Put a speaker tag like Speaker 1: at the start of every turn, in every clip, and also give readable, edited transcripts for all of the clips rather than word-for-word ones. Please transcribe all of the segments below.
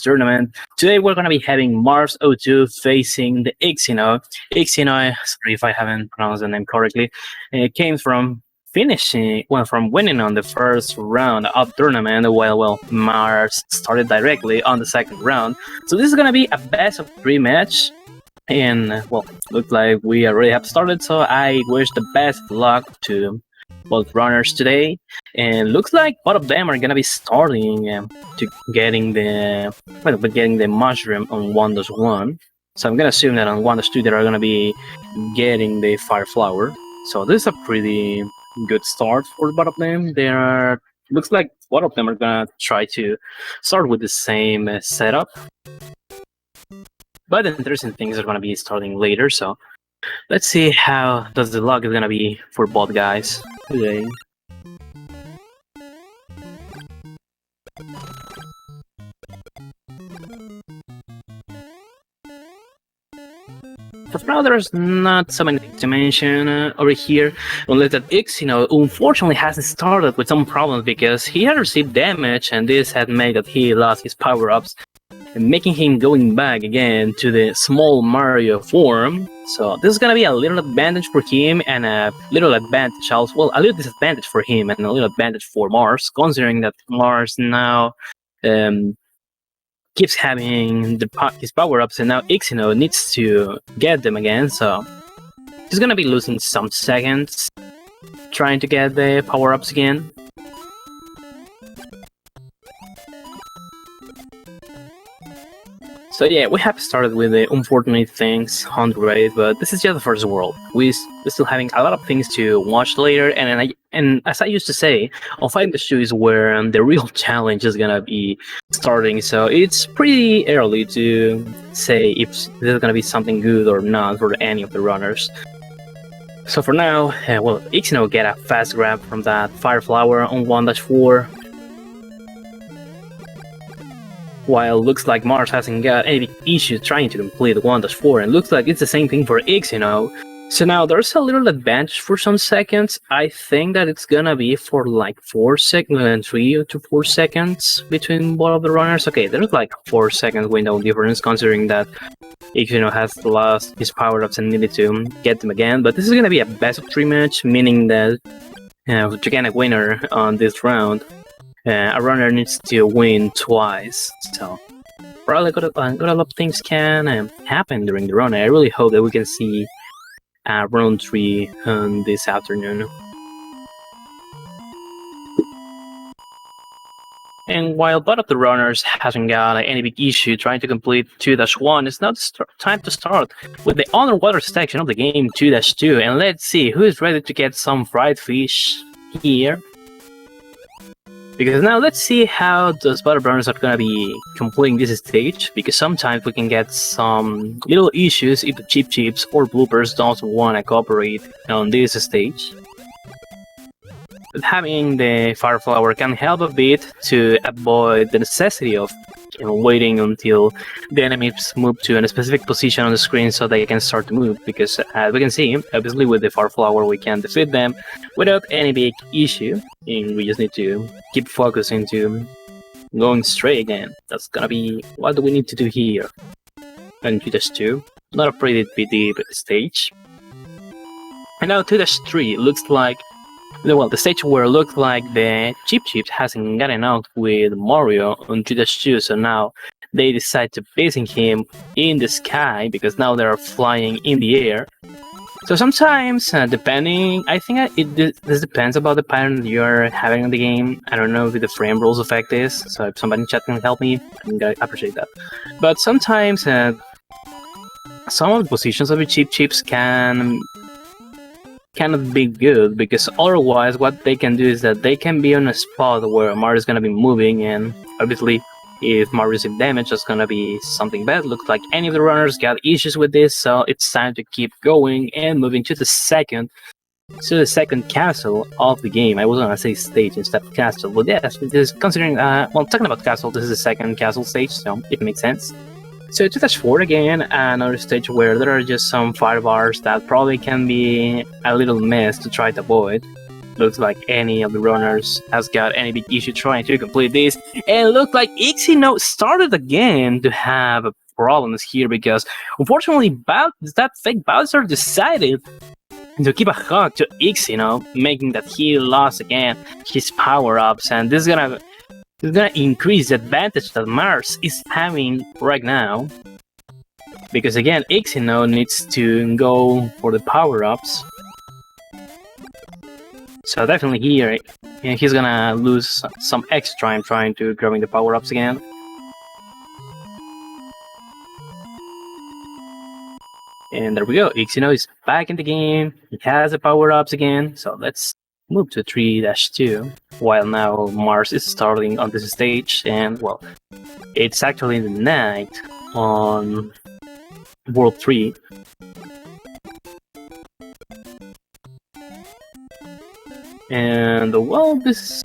Speaker 1: tournament. Today we're going to be having Mars02 facing the Thelxinoe. Thelxinoe, sorry if I haven't pronounced the name correctly, came from from winning on the first round of tournament, while Mars started directly on the second round. So this is going to be a best of 3 match. And well, looks like we already have started, so I wish the best of luck to both runners today. And looks like both of them are gonna be starting to getting the mushroom on 1-1. So I'm gonna assume that on 1-2 they are gonna be getting the fire flower. So this is a pretty good start for both of them. Looks like both of them are gonna try to start with the same setup. But the interesting things are going to be starting later, so let's see how does the luck is going to be for both guys today. For now, there's not so many things to mention over here, unless that Thelxinoe unfortunately hasn't started with some problems because he had received damage, and this had made that he lost his power-ups, and making him going back again to the small Mario form. So this is gonna be a little advantage for him and a little advantage also. Well, a little disadvantage for him and a little advantage for Mars, considering that Mars now keeps having his power-ups, and now Thelxinoe needs to get them again. So he's gonna be losing some seconds trying to get the power-ups again. So yeah, we have started with the unfortunate things on the raid, but this is just the first world. We're still having a lot of things to watch later, and as I used to say, on 5-2 is where the real challenge is gonna be starting. So it's pretty early to say if this is gonna be something good or not for any of the runners. So for now, Thelxinoe get a fast grab from that fire flower on 1-4. While looks like Mars hasn't got any issues trying to complete 1-4, and looks like it's the same thing for Thelxinoe. So now there's a little advantage for some seconds. I think that it's gonna be for like 3 to 4 seconds between both of the runners. Okay, there's like 4 second window difference, considering that Thelxinoe has lost his power-ups and needed to get them again. But this is gonna be a best of 3 match, meaning that to get a winner on this round, a runner needs to win twice. So probably a lot of things can happen during the run. I really hope that we can see round 3 this afternoon. And while both of the runners hasn't got any big issue trying to complete 2-1, it's now time to start with the underwater section of the game 2-2, and let's see who is ready to get some fried fish here. Because now let's see how those butter runners are gonna be completing this stage, because sometimes we can get some little issues if the chips or bloopers don't wanna cooperate on this stage. But having the fire flower can help a bit to avoid the necessity of waiting until the enemies move to a specific position on the screen so they can start to move, because as we can see, obviously with the fire flower we can defeat them without any big issue, and we just need to keep focusing to going straight again. That's gonna be what we need to do here. And 2-2, not a pretty deep stage. And now 2-3 looks like, well, the stage where it looked like the chips hasn't gotten out with Mario on 2-2, so now they decide to placing him in the sky, because now they are flying in the air. So sometimes, depending, I think this depends about the pattern you're having in the game. I don't know if the frame rules affect this, so if somebody in chat can help me, I'm gonna appreciate that. But sometimes, some of the positions of the chips cannot be good, because otherwise what they can do is that they can be on a spot where Mario is gonna be moving, and obviously if Mario receives damage, that's gonna be something bad. Looks like any of the runners got issues with this, so it's time to keep going and moving to the second castle of the game. I was gonna say stage instead of castle, but yes, this considering talking about castle, this is the second castle stage, so it makes sense. So 2-4 again, another stage where there are just some fire bars that probably can be a little mess to try to avoid. Looks like any of the runners has got any big issue trying to complete this. And it looks like Thelxinoe started again to have problems here because unfortunately that fake Bowser decided to keep a hug to Thelxinoe, making that he lost again his power-ups, and this is gonna increase the advantage that Mars is having right now. Because again, Thelxinoe needs to go for the power-ups. So definitely here, he's gonna lose some extra time trying to grabbing the power-ups again. And there we go, Thelxinoe is back in the game, he has the power-ups again, so let's move to 3-2, while now Mars is starting on this stage, and well, it's actually the night on World 3. And well, these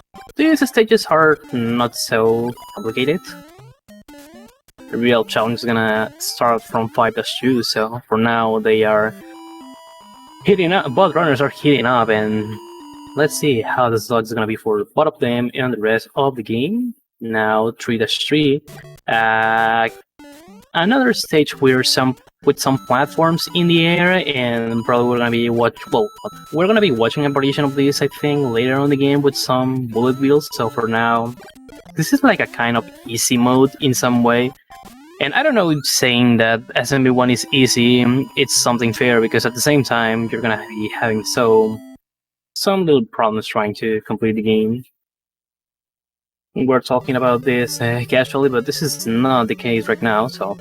Speaker 1: stages are not so complicated. The real challenge is gonna start from 5-2, so for now they are hitting up, both runners are hitting up, and let's see how the slot is gonna be for both of them and the rest of the game. Now 3-3, another stage with some platforms in the air, and probably we're gonna be watching a variation of this, I think, later on in the game with some bullet wheels. So for now, this is like a kind of easy mode in some way. And I don't know if saying that SMB 1 is easy, it's something fair, because at the same time, you're gonna be having some little problems trying to complete the game. We're talking about this casually, but this is not the case right now, so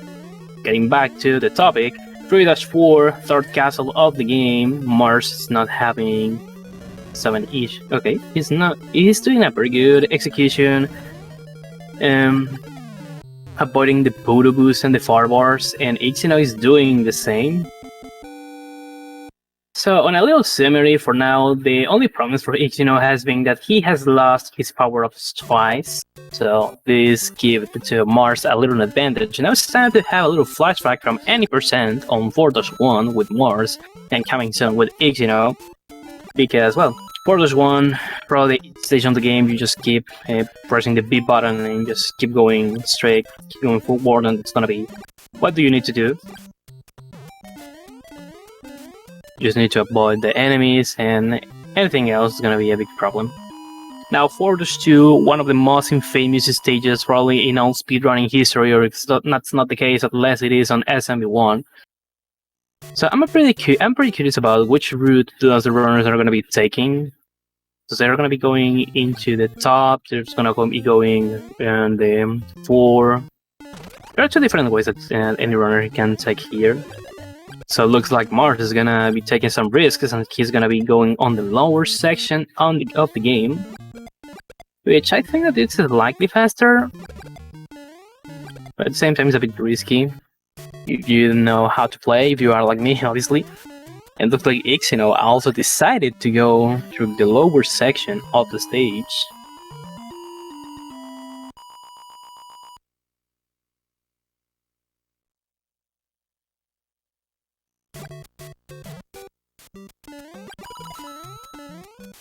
Speaker 1: getting back to the topic, 3-4, third castle of the game, Mars is not having 7-ish. Okay, he's doing a pretty good execution. Avoiding the Podo Boost and the far bars, and Thelxinoe is doing the same. So on a little summary for now, the only problem for Thelxinoe has been that he has lost his power-ups twice. So this gives to Mars a little advantage. Now it's time to have a little flashback from any percent on 4-1 with Mars and coming soon with Thelxinoe. Because, well, 4-1, probably each stage on the game, you just keep pressing the B button and just keep going straight, keep going forward, and it's gonna be, what do you need to do? You just need to avoid the enemies, and anything else is gonna be a big problem. Now 4-2, one of the most infamous stages probably in all speedrunning history, or that's not the case unless it is on SMB 1. So I'm pretty curious about which route the runners are going to be taking. So they're going to be going into the top, they're just going to be going and the 4. There are two different ways that any runner can take here. So it looks like Mars is going to be taking some risks, and he's going to be going on the lower section of the game. Which I think that this is likely faster, but at the same time it's a bit risky. If you know how to play, if you are like me, obviously. And looks like Thelxinoe also decided to go through the lower section of the stage.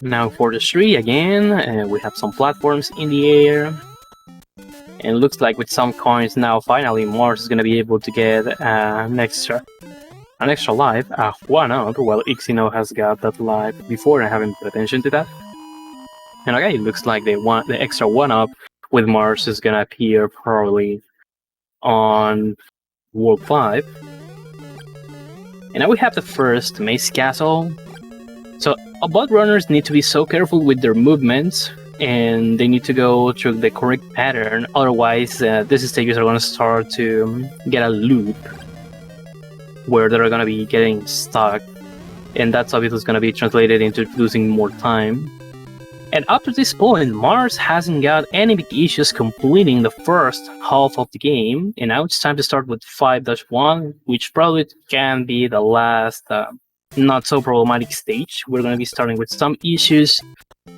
Speaker 1: Now for the 3 again, we have some platforms in the air. And it looks like with some coins now, finally Mars is going to be able to get an extra life, 1-up, while Thelxinoe has got that life before and haven't paid attention to that. And okay, it looks like the extra 1-up with Mars is going to appear probably on World 5. And now we have the first Maze Castle. So bot runners need to be so careful with their movements, and they need to go through the correct pattern, otherwise these stages are going to start to get a loop where they're going to be getting stuck, and that's obviously going to be translated into losing more time. And up to this point, Mars hasn't got any big issues completing the first half of the game, and now it's time to start with 5-1, which probably can be the last not so problematic stage. We're going to be starting with some issues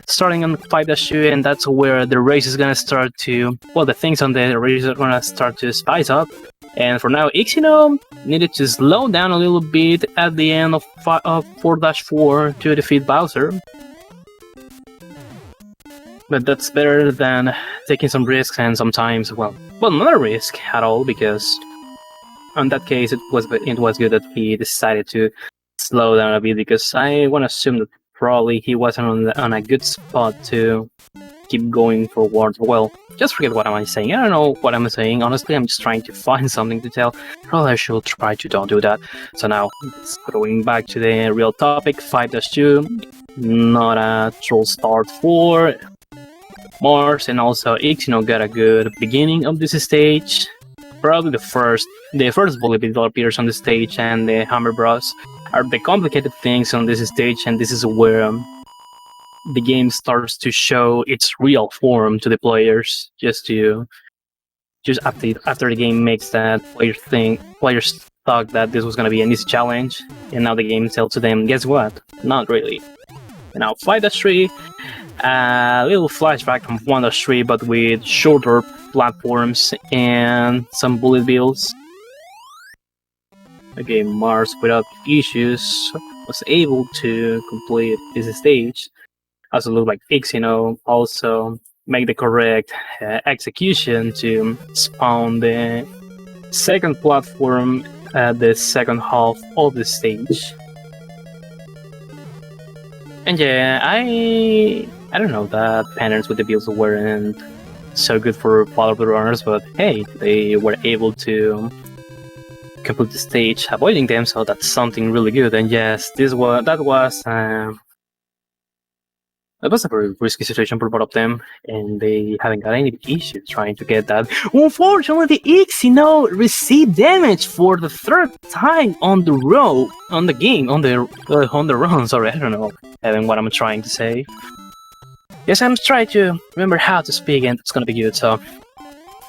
Speaker 1: starting on 5-2, and that's where the race is going to start to, well, the things on the race are going to start to spice up. And for now, Thelxinoe needed to slow down a little bit at the end of 4-4 to defeat Bowser. But that's better than taking some risks and sometimes, well, not a risk at all, because in that case it was good that he decided to slow down a bit, because I want to assume that probably he wasn't on a good spot to keep going forward. Well, just forget what am I saying. I don't know what I'm saying. Honestly, I'm just trying to find something to tell. Probably I should try to don't do that. So now, going back to the real topic, 5-2, not a troll start for Mars, and also Thelxinoe got a good beginning of this stage. Probably the first bullet bill appears on the stage, and the hammer bros are the complicated things on this stage, and this is where the game starts to show its real form to the players. Just after the game makes that players thought that this was going to be an easy challenge, and now the game tells to them, guess what? Not really. And now 5-3, a little flashback from 1-3, but with shorter platforms and some bullet bills. Okay, Mars, without issues, was able to complete this stage. Also look like Thelxinoe also make the correct execution to spawn the second platform at the second half of the stage. And yeah, I don't know that patterns with the builds weren't so good for part of the runners, but hey, they were able to complete the stage avoiding them, so that's something really good. And yes, that was a very risky situation for both of them, and they haven't got any issues trying to get that. Unfortunately, Thelxinoe received damage for the third time on the run. Sorry, I don't know what I'm trying to say. Yes, I'm trying to remember how to speak, and it's gonna be good. So,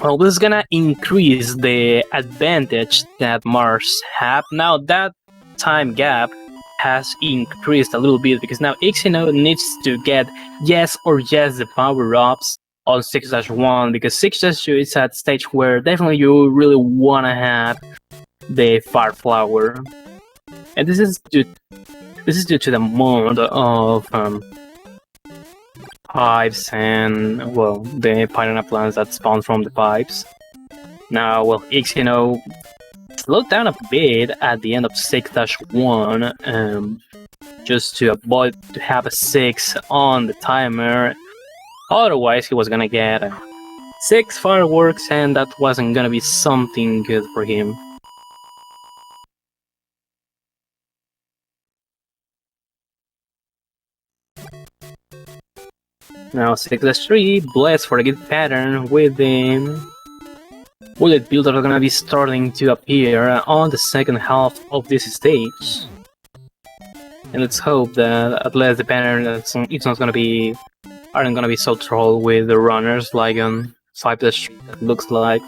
Speaker 1: well, this is gonna increase the advantage that Mars have. Now that time gap has increased a little bit, because now Thelxinoe needs to get yes the power-ups on 6-1, because 6-2 is at stage where definitely you really want to have the Fire Flower. And this is due to the amount of pipes and, well, the piranha plants that spawn from the pipes. Now, well, Thelxinoe slowed down a bit at the end of 6-1, just to avoid to have a 6 on the timer. Otherwise, he was gonna get 6 fireworks, and that wasn't gonna be something good for him. Now 6-3, blessed for a good pattern with the bullet builds are gonna be starting to appear on the second half of this stage. And let's hope that at least the pattern aren't gonna be so troll with the runners like on 5-3. It looks like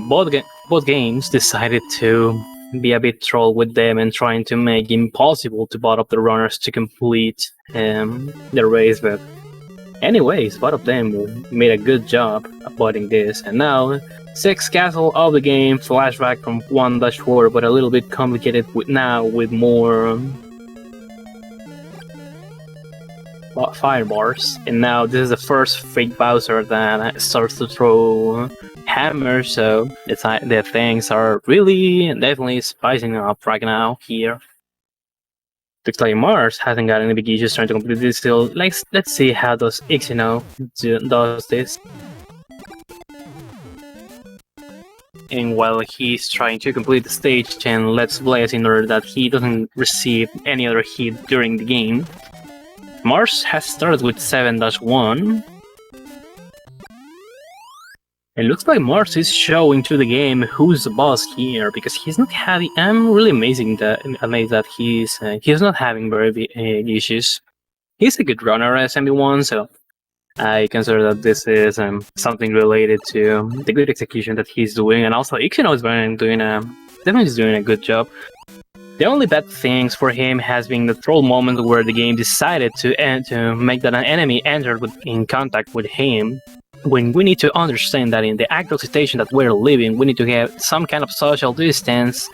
Speaker 1: both games decided to be a bit troll with them and trying to make it impossible to bot up the runners to complete the race, but anyways, both of them made a good job avoiding this. And now 6th castle of the game, flashback from 1-4, but a little bit complicated with more fire bars. And now this is the first fake Bowser that starts to throw hammers, so the things are really definitely spicing up right now here. Looks like Mars hasn't got any big issues trying to complete this still. Let's see how does Thelxinoe does this. And while he's trying to complete the stage and let's bless in order that he doesn't receive any other hit during the game, Mars has started with 7-1. It looks like Mars is showing to the game who's the boss here, because he's not having. I'm really amazed that he's not having very big issues. He's a good runner at SMB1, so I consider that this is something related to the good execution that he's doing, and also Thelxinoe is definitely doing a good job. The only bad things for him has been the troll moment where the game decided to make that an enemy entered in contact with him. When we need to understand that in the actual situation that we're living, we need to have some kind of social distance.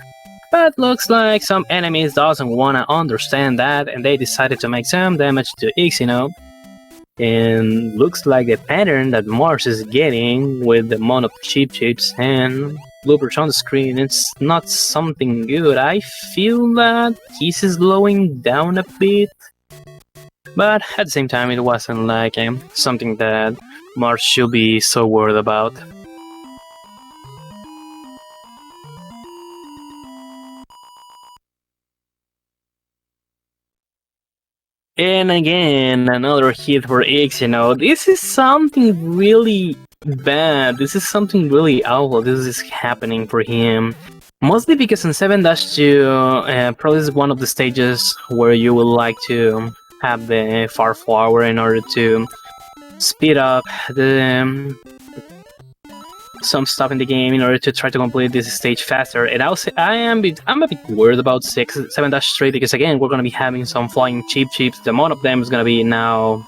Speaker 1: But looks like some enemies doesn't want to understand that, and they decided to make some damage to Thelxinoe. And looks like the pattern that Mars is getting with the amount of chips and bloopers on the screen, it's not something good. I feel that he's slowing down a bit, but at the same time it wasn't like something that Mars should be so worried about. And again, another hit for Thelxinoe. This is something really bad. This is something really awful. This is happening for him. Mostly because in 7-2, probably is one of the stages where you would like to have the far flower in order to speed up the some stuff in the game in order to try to complete this stage faster. And I'm a bit worried about 7-3 because again we're gonna be having some flying chips. The amount of them is gonna be now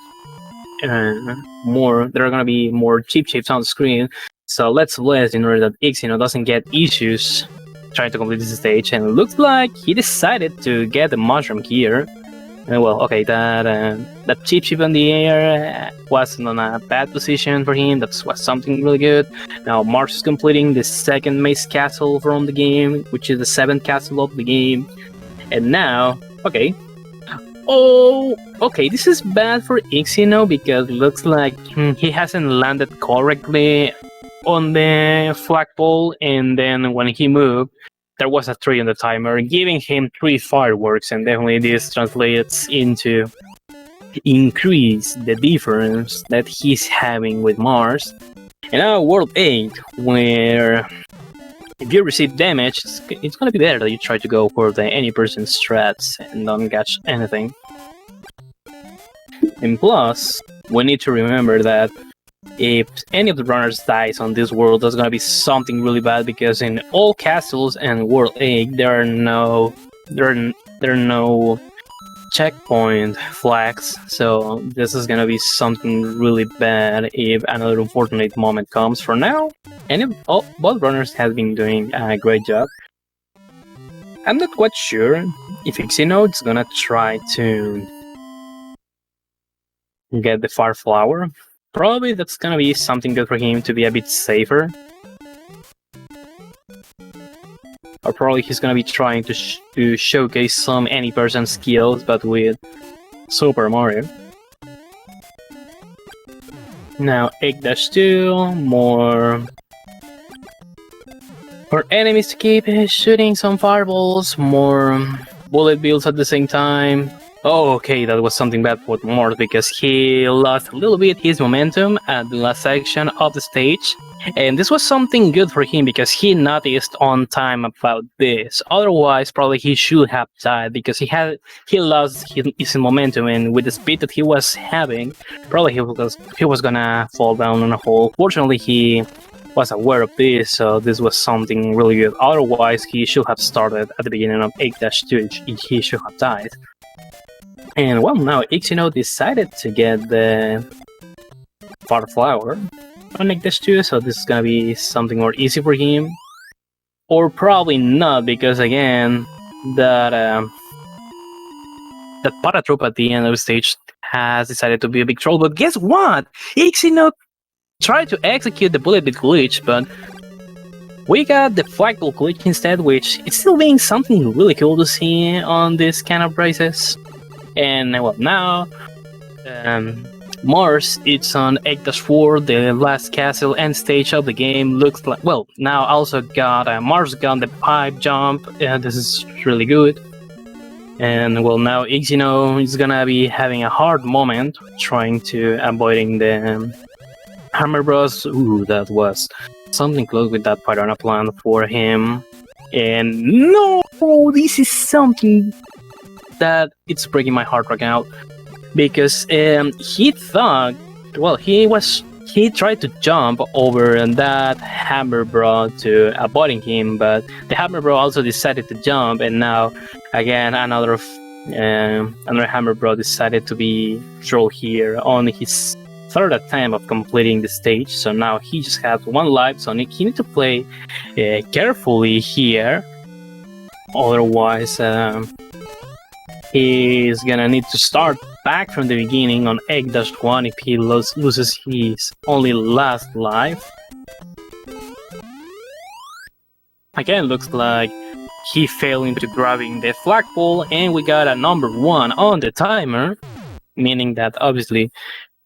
Speaker 1: more. There are gonna be more chips on the screen. So let's bless in order that Thelxinoe doesn't get issues trying to complete this stage. And it looks like he decided to get the mushroom here. Well, okay, that chip in the air wasn't on a bad position for him. That was something really good. Now Mars is completing the second maze castle from the game, which is the 7th castle of the game. And now, okay. Oh, okay, this is bad for Thelxinoe because it looks like he hasn't landed correctly on the flagpole, and then when he moved, there was a 3 on the timer, giving him 3 fireworks, and definitely this translates into increase the difference that he's having with Mars. And now World 8, where if you receive damage, it's gonna be better that you try to go for the any person strats and don't catch anything. And plus, we need to remember that if any of the runners dies on this world, that's gonna be something really bad because in all castles and World 8 there are no checkpoint flags, so this is gonna be something really bad if another unfortunate moment comes. For now, both runners have been doing a great job. I'm not quite sure if Thelxinoe is gonna try to get the far flower. Probably that's gonna be something good for him to be a bit safer. Or probably he's gonna be trying to showcase some any person skills, but with Super Mario. Now 8-2, more enemies to keep shooting some fireballs, more bullet bills at the same time. Oh, okay, that was something bad for Mars because he lost a little bit his momentum at the last section of the stage. And this was something good for him because he noticed on time about this. Otherwise, probably he should have died because he lost his momentum, and with the speed that he was having, probably he was gonna fall down in a hole. Fortunately, he was aware of this, so this was something really good. Otherwise, he should have started at the beginning of 8-2. He should have died. And well, now Thelxinoe decided to get the far flower on 8-2, so this is gonna be something more easy for him. Or probably not, because again, that paratroop at the end of the stage has decided to be a big troll. But guess what? Thelxinoe tried to execute the bullet bit glitch, but we got the flagpole glitch instead, which is still being something really cool to see on this kind of races. And well, now Mars, it's on 8-4, the last castle end stage of the game. Looks like, well, now also got Mars got the pipe jump. This is really good. And well, now Thelxinoe is gonna be having a hard moment trying to avoiding the Hammer Bros. Ooh, that was something close with that piranha plant for him. And no, this is something that it's breaking my heart right now, because he thought, well, he tried to jump over that Hammer Bro to avoiding him, but the Hammer Bro also decided to jump, and now again another Hammer Bro decided to be trolled here on his third attempt of completing the stage. So now he just has 1 life, so he needs to play carefully here, otherwise he's gonna need to start back from the beginning on egg-1 if he loses his only last life. Again, looks like he failed into grabbing the flagpole, and we got a number 1 on the timer, meaning that obviously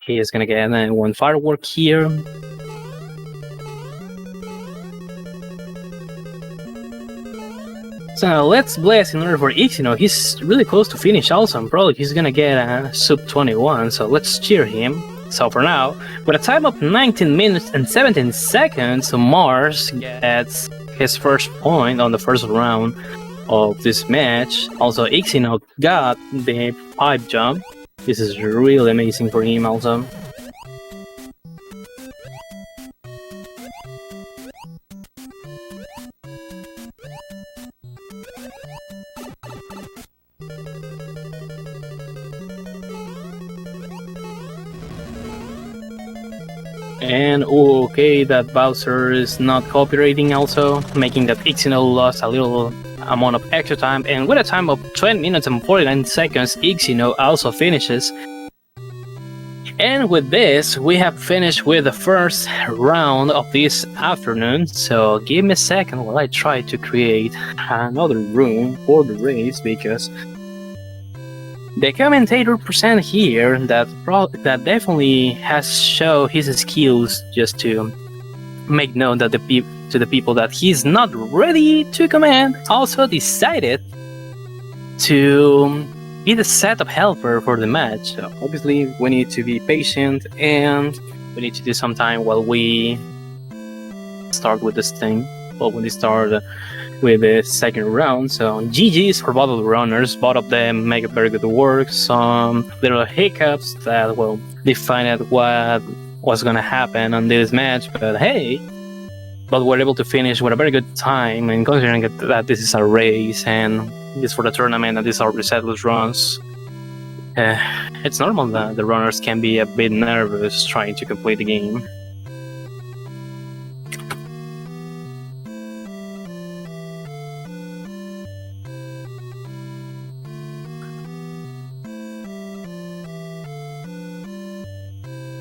Speaker 1: he is gonna get one firework here. So let's bless in order for Thelxinoe. He's really close to finish also, and probably he's gonna get a sub 21, so let's cheer him. So for now, with a time of 19 minutes and 17 seconds, Mars gets his first point on the first round of this match. Also, Thelxinoe got the pipe jump. This is really amazing for him also. And okay, that Bowser is not cooperating also, making that Thelxinoe lost a little amount of extra time, and with a time of 20 minutes and 49 seconds, Thelxinoe also finishes. And with this, we have finished with the first round of this afternoon, so give me a second while I try to create another room for the race, because the commentator present here that definitely has shown his skills just to make known that to the people that he's not ready to command, also decided to be the setup helper for the match. So obviously we need to be patient, and we need to do some time while we start with this thing. Well, when we start with the second round. So GG's for both of the runners. Both of them make a very good work. Some little hiccups that will define what was gonna happen on this match, but hey, but we're able to finish with a very good time, and considering that this is a race and this for the tournament and these are resetless runs, it's normal that the runners can be a bit nervous trying to complete the game.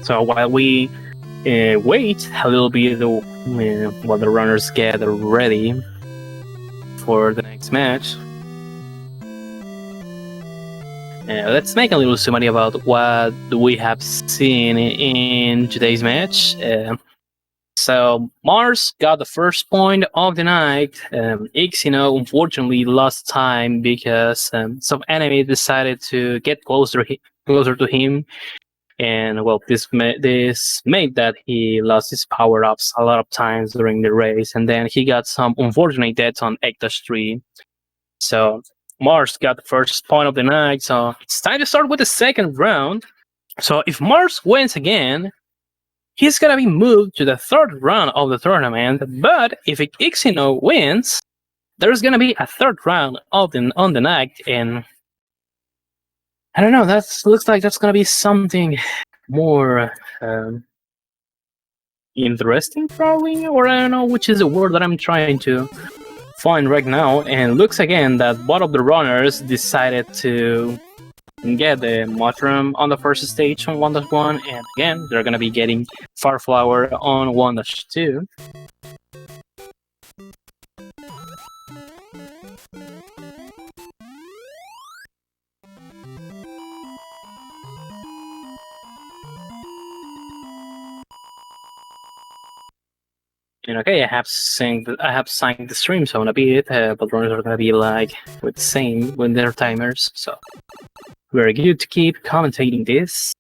Speaker 1: So while we wait a little bit while the runners get ready for the next match, let's make a little summary about what we have seen in today's match. So Mars got the first point of the night. Thelxinoe unfortunately lost time because some enemy decided to get closer to him. And well, this made that he lost his power-ups a lot of times during the race, and then he got some unfortunate deaths on egg-3. So Mars got the first point of the night, so it's time to start with the second round. So if Mars wins again, he's gonna be moved to the third round of the tournament, but if Thelxinoe wins, there's gonna be a third round on the night, and I don't know, looks like that's gonna be something more interesting, probably, or I don't know which is the word that I'm trying to find right now. And looks again that both of the runners decided to get the mushroom on the first stage on 1-1, and again they're gonna be getting Farflower on 1-2. And okay, I have synced the stream so a bit, but runners are gonna be like with the same with their timers, so very good to keep commentating this.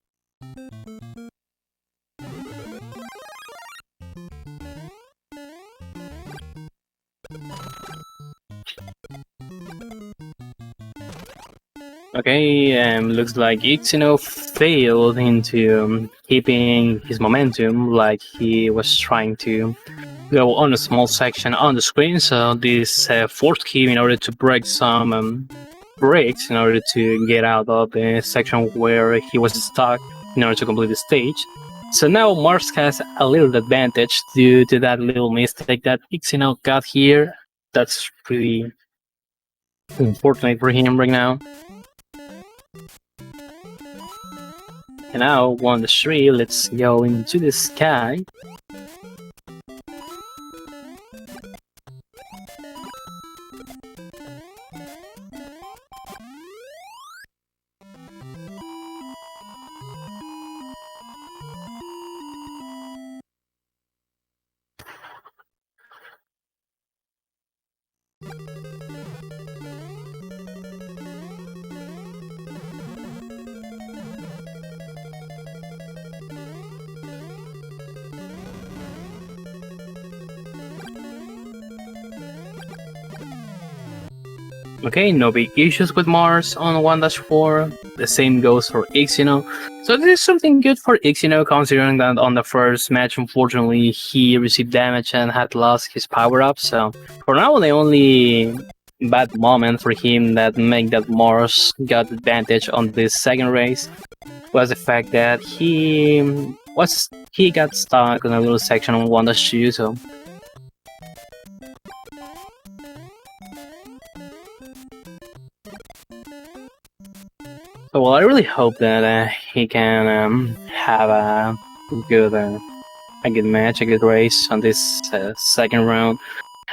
Speaker 1: Okay, looks like Thelxinoe failed into keeping his momentum like he was trying to go on a small section on the screen, so this forced him in order to break some breaks in order to get out of the section where he was stuck in order to complete the stage. So now Mars has a little advantage due to that little mistake that Thelxinoe got here. That's pretty unfortunate for him right now. And now 1-3, let's go into the sky. Okay, no big issues with Mars on 1-4. The same goes for Thelxinoe. So this is something good for Thelxinoe, considering that on the first match, unfortunately, he received damage and had lost his power-up. So for now, the only bad moment for him that made that Mars got advantage on this second race was the fact that he got stuck in a little section on 1-2. So well, I really hope that he can have a good match, a good race on this second round.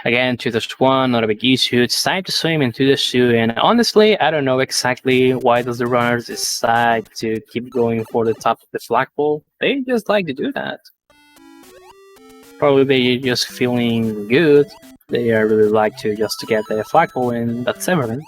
Speaker 1: Again, 2-1, not a big issue. It's time to swim in 2-2, and honestly, I don't know exactly why does the runners decide to keep going for the top of the flagpole. They just like to do that. Probably they're just feeling good. They really like to just to get the flagpole, and that's everything.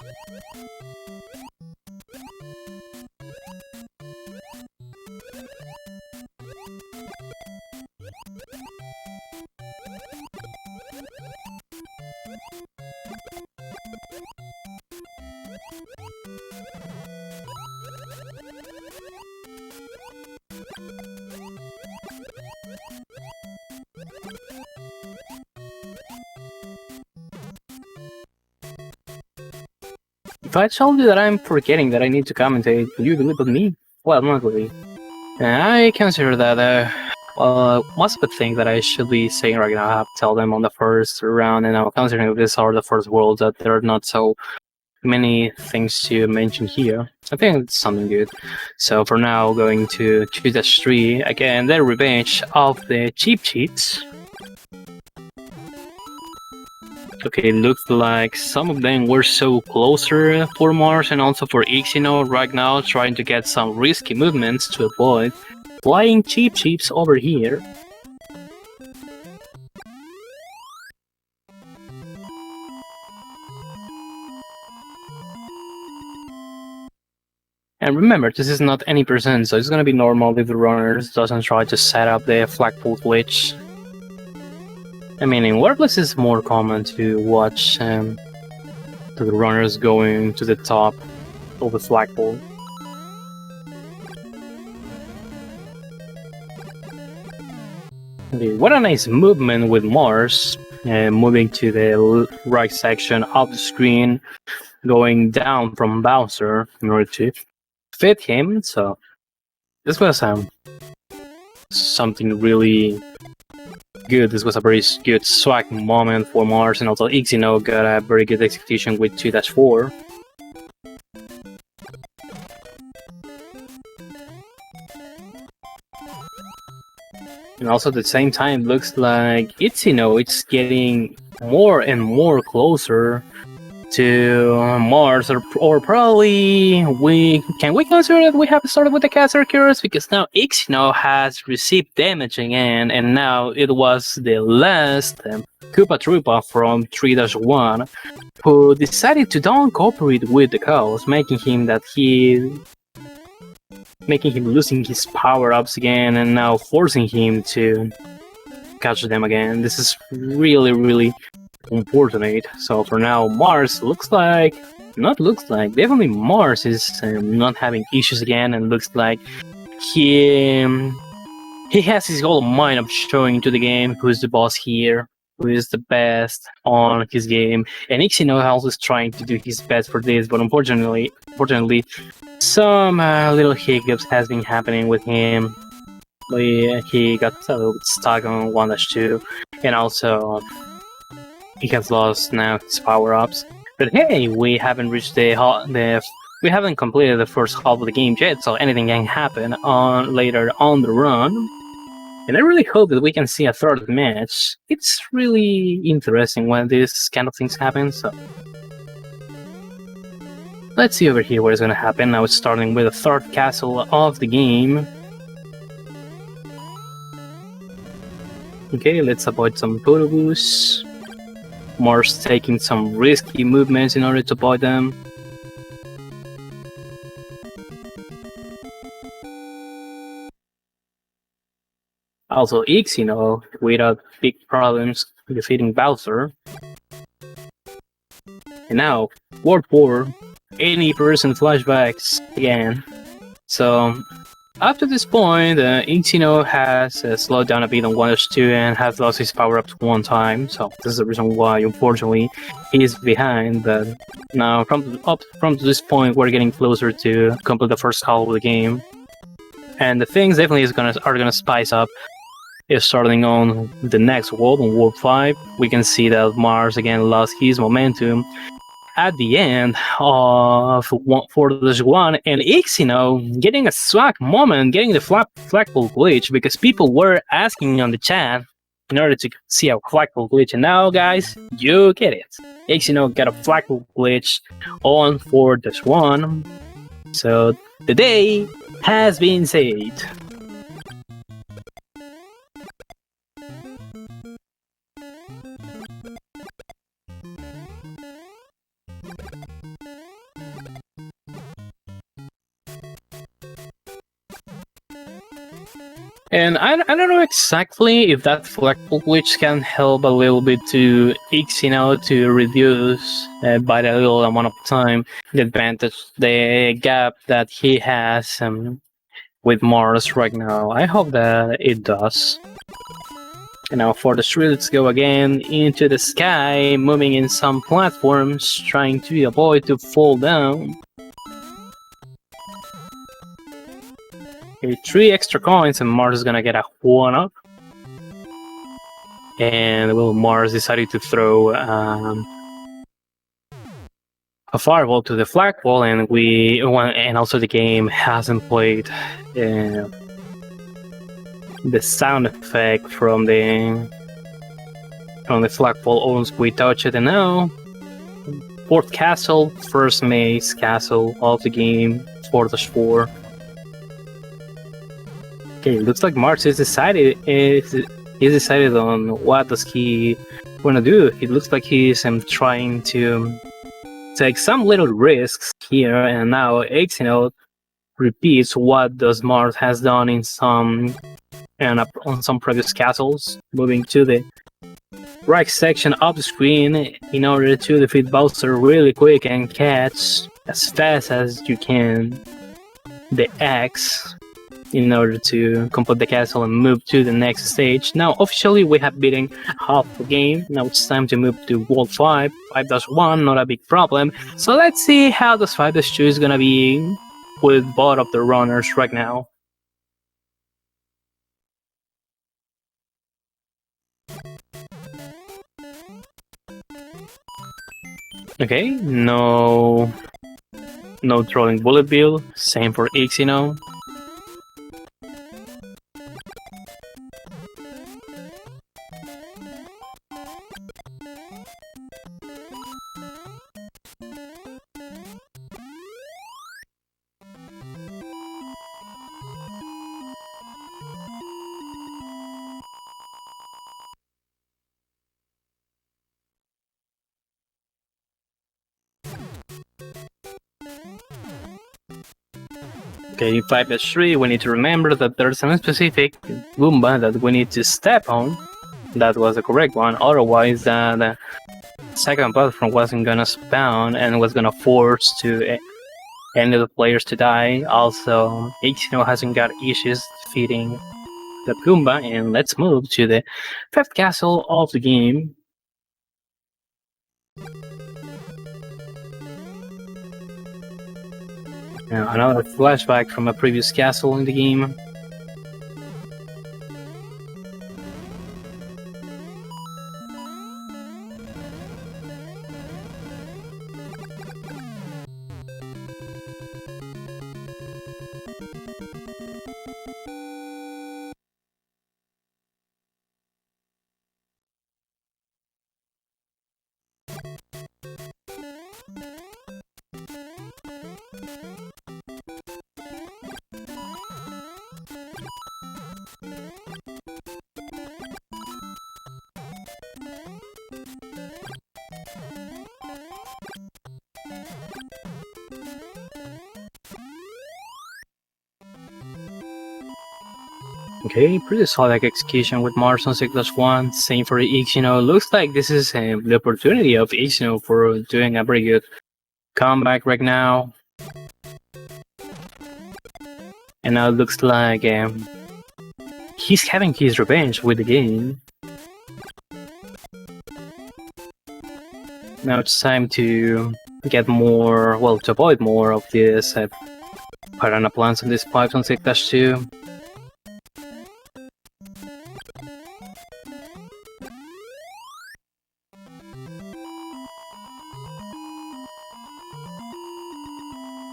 Speaker 1: If I told you that I'm forgetting that I need to commentate, will you believe me? Well, not really. I consider that most of the things that I should be saying right now, I have to tell them on the first round, and I'm considering these are the first worlds that there are not so many things to mention here. I think it's something good. So for now, going to 2-3, again, the revenge of the cheap cheats. Okay, it looks like some of them were so closer for Mars and also for Thelxinoe right now, trying to get some risky movements to avoid flying cheap cheeps over here. And remember, this is not any percent, so it's gonna be normal if the runners doesn't try to set up the flagpole glitch. I mean, in Warpless it's more common to watch the runners going to the top of the flagpole. Okay, what a nice movement with Mars, moving to the right section of the screen, going down from Bowser in order to fit him. So this was something really good. This was a very good swag moment for Mars, and also Thelxinoe got a very good execution with 2-4. And also at the same time, looks like Thelxinoe it's getting more and more closer to Mars, or probably we consider that we have started with the cat circuitous, because now Thelxinoe has received damage again, and now it was the last Koopa Troopa from 3-1 who decided to don't cooperate with the cows, making him losing his power-ups again, and now forcing him to catch them again. This is really unfortunate. So for now, Mars definitely Mars is not having issues again, and looks like he has his whole mind of showing to the game who's the boss here, who is the best on his game. And Thelxinoe also is trying to do his best for this, but unfortunately some little hiccups has been happening with him. He got a little bit stuck on 1-2, and also he has lost now his power-ups. But hey, we haven't reached the we haven't completed the first half of the game yet, so anything can happen on later on the run. And I really hope that we can see a third match. It's really interesting when these kind of things happen, so... Let's see over here what is going to happen. Now it's starting with the third castle of the game. Okay, let's avoid some photobooths. Mars taking some risky movements in order to avoid them. Also, Thelxinoe without big problems defeating Bowser. And now, World War, 80% flashbacks again. So, up to this point, Thelxinoe has slowed down a bit on Warpless 2 and has lost his power-ups one time, so this is the reason why, unfortunately, he is behind. But now, from this point, we're getting closer to complete the first half of the game. And the things definitely are gonna spice up. If starting on the next world, on World 5, we can see that Mars again lost his momentum at the end of 4-1, and Thelxinoe getting a swag moment, getting the flagpole glitch, because people were asking on the chat in order to see a flagpole glitch, and now guys, you get it. Thelxinoe got a flagpole glitch on 4-1, so the day has been saved. And I don't know exactly if that flagpole glitch can help a little bit to Thelxinoe to reduce by a little amount of time the gap that he has with Mars right now. I hope that it does. And now for the street, let's go again into the sky, moving in some platforms, trying to avoid to fall down. Okay, 3 extra coins and Mars is gonna get a 1-up. And well, Mars decided to throw a fireball to the flagpole, and also the game hasn't played the sound effect from the flagpole once we touch it. And now, fourth castle, first maze castle of the game, 4-4. Okay, looks like Mars is decided on what does he wanna do. It looks like he's trying to take some little risks here, and now Thelxinoe repeats what does Mars has done on some previous castles, moving to the right section of the screen in order to defeat Bowser really quick and catch as fast as you can the X in order to complete the castle and move to the next stage. Now officially we have beaten half the game. Now it's time to move to World 5, 5-1, not a big problem. So let's see how this 5-2 is gonna be with both of the runners right now. Okay, no throwing bullet bill, same for Thelxinoe. Okay, 5-3, we need to remember that there's some specific Goomba that we need to step on. That was the correct one, otherwise the second platform wasn't gonna spawn and was gonna force to any of the players to die. Also, Thelxinoe hasn't got issues defeating the Goomba, and let's move to the 5th castle of the game. Now, another flashback from a previous castle in the game. Okay, pretty solid execution with Mars02 same for Thelxinoe. Looks like this is the opportunity of Thelxinoe for doing a pretty good comeback right now. And now it looks like he's having his revenge with the game. Now it's time to get more, well, to avoid more of this piranha plants on these pipes on 6-2.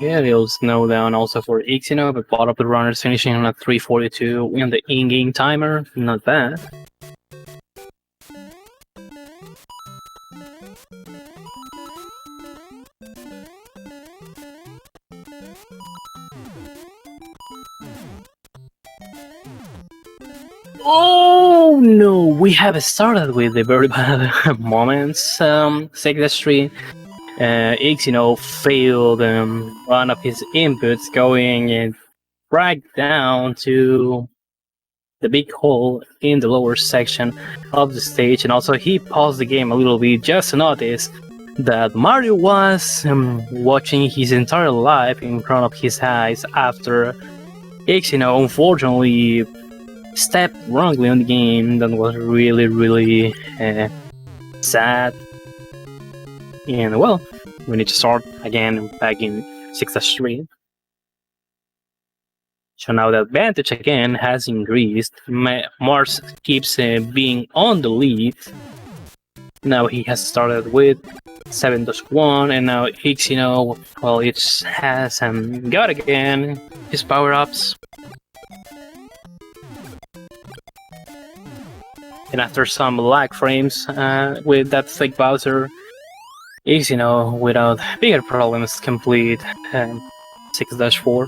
Speaker 1: Yeah, they'll snow down also for Thelxinoe, but both of the runners finishing on a 3:42 in the in-game timer. Not bad. Oh no, we have started with the very bad moments. Secretary Thelxinoe failed one of his inputs, going right down to the big hole in the lower section of the stage, and also he paused the game a little bit just to notice that Mario was watching his entire life in front of his eyes after Thelxinoe unfortunately stepped wrongly on the game. That was really sad. And well, we need to start again back in 6-3. So now the advantage again has increased. Mars keeps being on the lead. Now he has started with 7-1, and now Thelxinoe, well, it has got again his power-ups. And after some lag frames with that fake Bowser, Thelxinoe, without bigger problems, complete 6-4.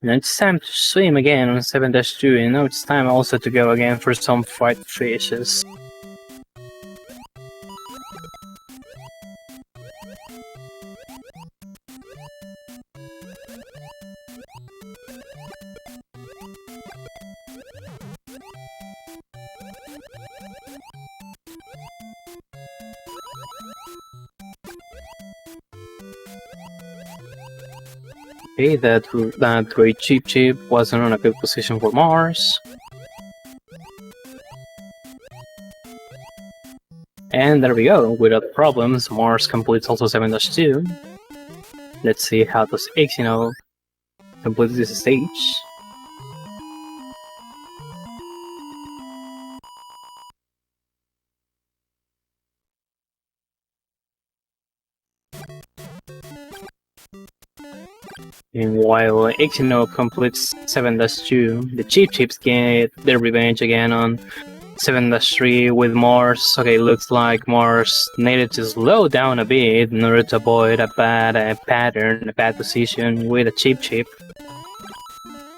Speaker 1: Now it's time to swim again on 7-2, and now it's time also to go again for some fight fishes. Okay, that great Chip wasn't on a good position for Mars. And there we go, without problems, Mars completes also 7-2. Let's see how does Thelxinoe complete this stage. Meanwhile, Thelxinoe completes 7-2, the Chips get their revenge again on 7-3 with Mars. Okay, looks like Mars needed to slow down a bit in order to avoid a bad pattern, a bad position with a Chip.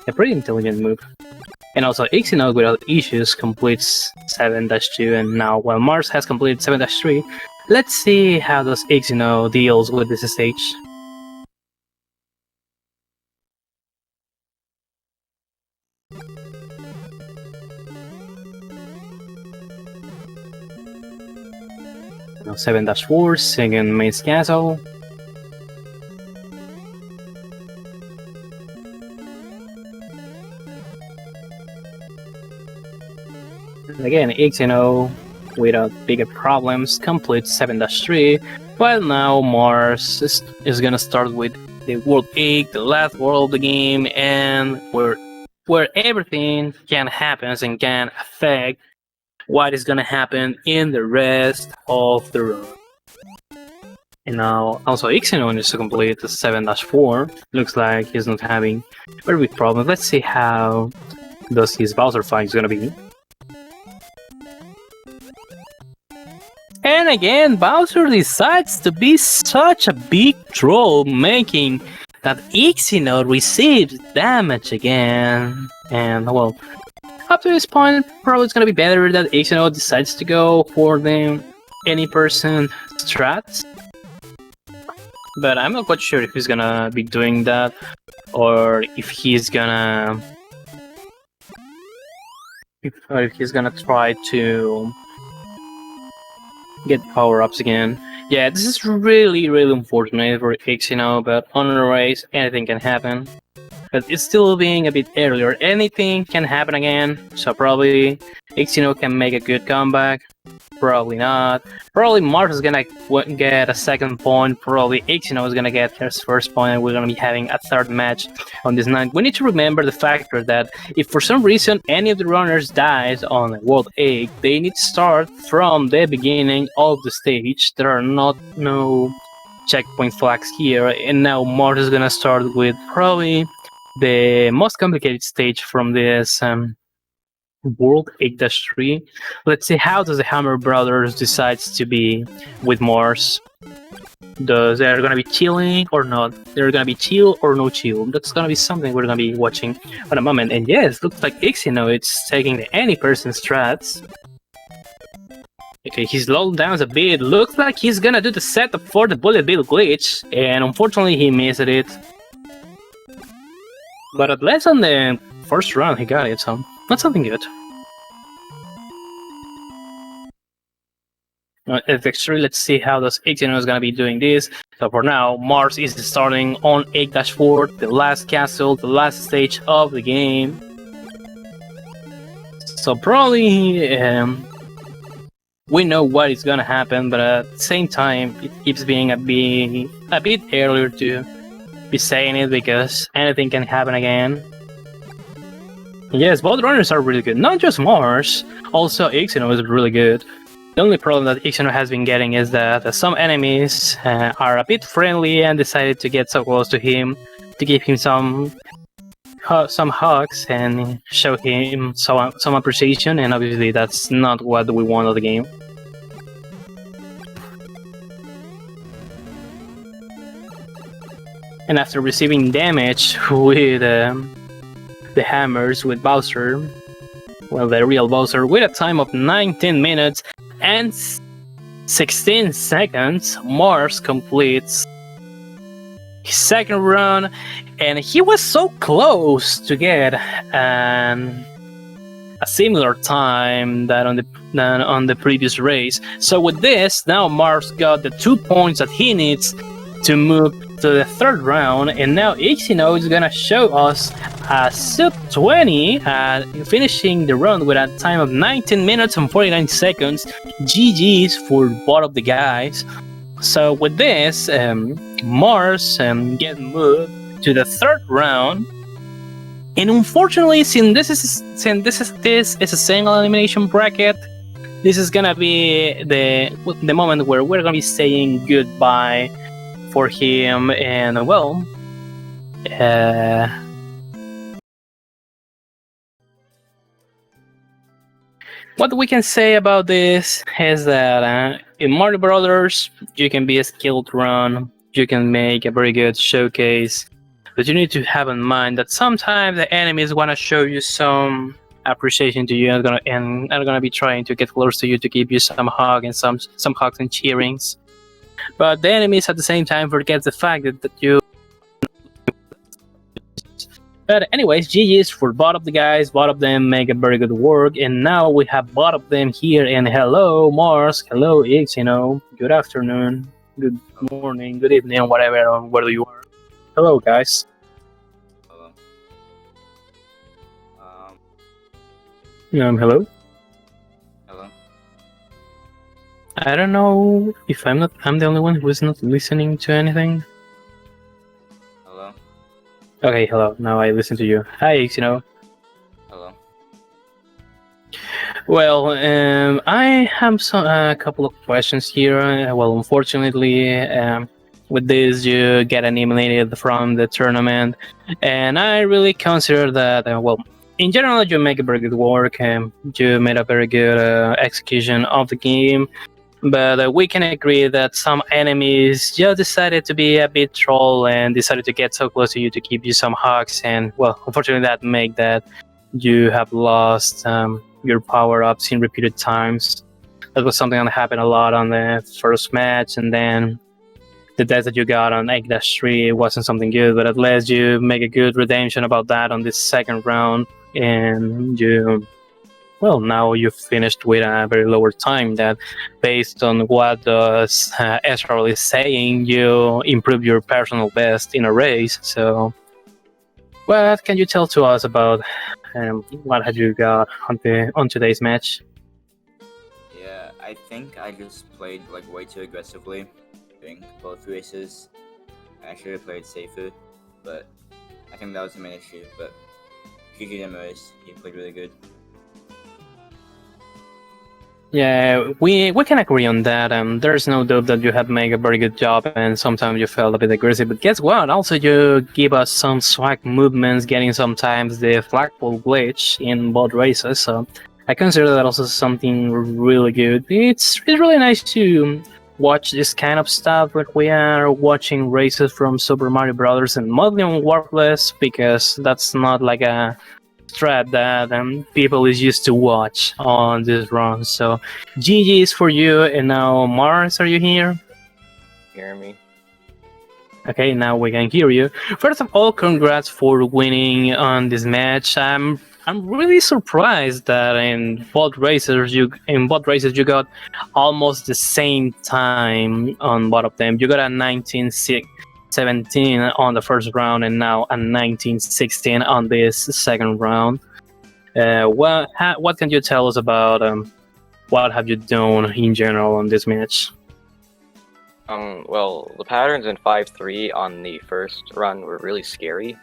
Speaker 1: A pretty intelligent move. And also Thelxinoe without issues completes 7-2, and now while Mars has completed 7-3, let's see how does Thelxinoe deals with this stage. Now 7-4, second main castle. And again, Thelxinoe, without bigger problems, completes 7-3, while now Mars is gonna start with the World 8, the last world of the game, and where everything can happen and can affect what is gonna happen in the rest of the run. And now also Thelxinoe needs to complete the 7-4. Looks like he's not having very big problems. Let's see how does his Bowser fight is gonna be. And again, Bowser decides to be such a big troll, making that Thelxinoe receives damage again. And well, up to this point, probably it's gonna be better that Thelxinoe decides to go for the any person strats. But I'm not quite sure if he's gonna be doing that or if he's gonna try to get power-ups again. Yeah, this is really unfortunate for Thelxinoe, but on a race, anything can happen. But it's still being a bit earlier. Anything can happen again, so probably Thelxinoe can make a good comeback. Probably not. Probably Mars is gonna get a second point. Probably Thelxinoe is gonna get his first point, and we're gonna be having a third match on this night. We need to remember the factor that if for some reason any of the runners dies on World 8, they need to start from the beginning of the stage. There are no checkpoint flags here, and now Mars is gonna start with probably the most complicated stage from this World 8-3. Let's see how does the Hammer Brothers decides to be with Mars. Does they're gonna be chilling or not? They're gonna be chill or no chill? That's gonna be something we're gonna be watching in a moment. And yes, looks like Thelxinoe it's taking the any person strats. Okay, he's slowed down a bit. Looks like he's gonna do the setup for the bullet bill glitch, and unfortunately he missed it. But at least on the first round he got it, so that's something good. Actually, let's see how does Thelxinoe is gonna be doing this. So for now, Mars is starting on 8-4, the last castle, the last stage of the game. So probably we know what is gonna happen, but at the same time, it keeps being a bit earlier to be saying it because anything can happen again. Yes, both runners are really good. Not just Mars, also Thelxinoe is really good. The only problem that Thelxinoe has been getting is that some enemies are a bit friendly and decided to get so close to him to give him some hugs and show him some appreciation, and obviously that's not what we want of the game. And after receiving damage with the hammers with Bowser, well, the real Bowser, with a time of 19 minutes and 16 seconds, Mars completes his second run, and he was so close to get a similar time that on the previous race. So with this, now Mars got the 2 points that he needs to move to the third round, and now Thelxinoe is gonna show us a sub 20, finishing the run with a time of 19 minutes and 49 seconds. GG's for both of the guys. So with this, Mars get moved to the third round, and unfortunately, since this is a single elimination bracket, this is gonna be the moment where we're gonna be saying goodbye for him. And well, what we can say about this is that in Mario Brothers, you can be a skilled run, you can make a very good showcase, but you need to have in mind that sometimes the enemies want to show you some appreciation to you and are gonna be trying to get close to you to give you some hug and some hugs and cheerings. But the enemies at the same time forget the fact that you. But anyways, GG's for both of the guys. Both of them make a very good work, and now we have both of them here. And hello, Mars. Hello, Thelxinoe. Good afternoon. Good morning. Good evening. Whatever. Whether you are. Hello, guys.
Speaker 2: Hello.
Speaker 1: Hello.
Speaker 2: Hello.
Speaker 1: I don't know if I'm the only one who is not listening to anything.
Speaker 2: Hello.
Speaker 1: Okay, hello. Now I listen to you. Hi, Thelxinoe.
Speaker 2: Hello.
Speaker 1: Well, I have a couple of questions here. Well, unfortunately, with this, you get eliminated from the tournament, and I really consider that, well, in general, you make a very good work, and you made a very good execution of the game. But we can agree that some enemies just decided to be a bit troll and decided to get so close to you to give you some hugs, and well, unfortunately that make that you have lost your power-ups in repeated times. That was something that happened a lot on the first match, and then the death that you got on 8-3 wasn't something good, but at least you make a good redemption about that on this second round, and now you finished with a very lower time that, based on what Ezreal is saying, you improve your personal best in a race. So what can you tell to us about what have you got on today's match?
Speaker 2: Yeah, I think I just played like way too aggressively. I think both races. I should have played safer, but I think that was the main issue. But GG Mars, he played really good.
Speaker 1: Yeah, we can agree on that. There's no doubt that you have made a very good job, and sometimes you felt a bit aggressive. But guess what? Also, you give us some swag movements, getting sometimes the flagpole glitch in both races. So I consider that also something really good. It's really nice to watch this kind of stuff when we are watching races from Super Mario Brothers and mostly on Warpless, because that's not like a threat that people is used to watch on this run. So GG's for you. And now Mars, are you here?
Speaker 3: Hear me?
Speaker 1: Okay, now we can hear you. First of all, congrats for winning on this match. I'm really surprised that in both races you got almost the same time on both of them. You got a 19-17 on the first round, and now a 19-16 on this second round. What can you tell us about what have you done in general on this match?
Speaker 3: Well, the patterns in 5-3 on the first run were really scary.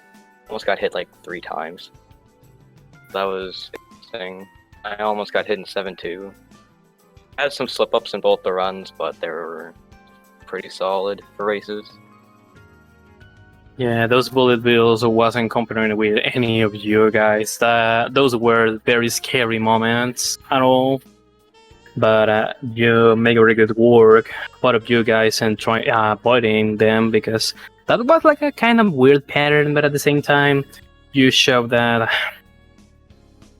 Speaker 3: Almost got hit like 3 times. That was interesting. I almost got hit in 7-2. I had some slip-ups in both the runs, but they were pretty solid for races.
Speaker 1: Yeah, those bullet bills wasn't comparing with any of you guys. Those were very scary moments at all. But you make very good work, both of you guys, and try avoiding them, because that was like a kind of weird pattern. But at the same time, you show that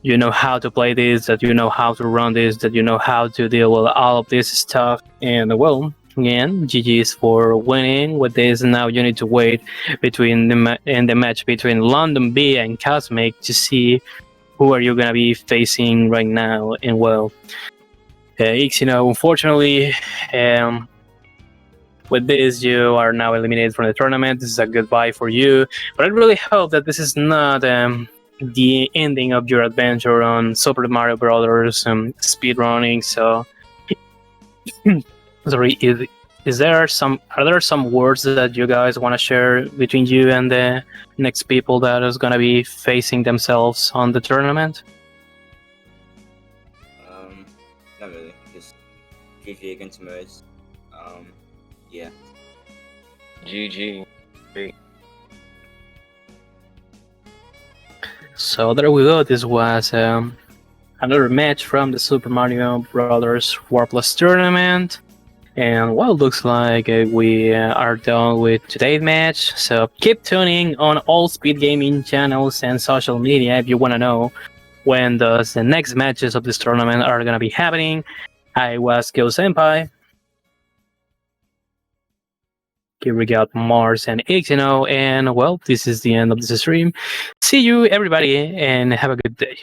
Speaker 1: you know how to play this, that you know how to run this, that you know how to deal with all of this stuff. And well, again, GG's for winning with this. Now you need to wait between the match between London B and Cosmic to see who are you gonna be facing right now. And well, Thelxinoe, unfortunately, with this, you are now eliminated from the tournament. This is a goodbye for you. But I really hope that this is not the ending of your adventure on Super Mario Brothers speedrunning. So, sorry, are there some words that you guys want to share between you and the next people that is going to be facing themselves on the tournament?
Speaker 2: Not really. Just GG against Mars. Yeah.
Speaker 3: GG. Great.
Speaker 1: So there we go. This was another match from the Super Mario Brothers Warpless tournament. And well, looks like we are done with today's match. So keep tuning on all SpeedGaming channels and social media if you want to know when the next matches of this tournament are going to be happening. I was Kyo Senpai. Here we got Mars and Thelxinoe, and well, this is the end of this stream. See you, everybody, and have a good day.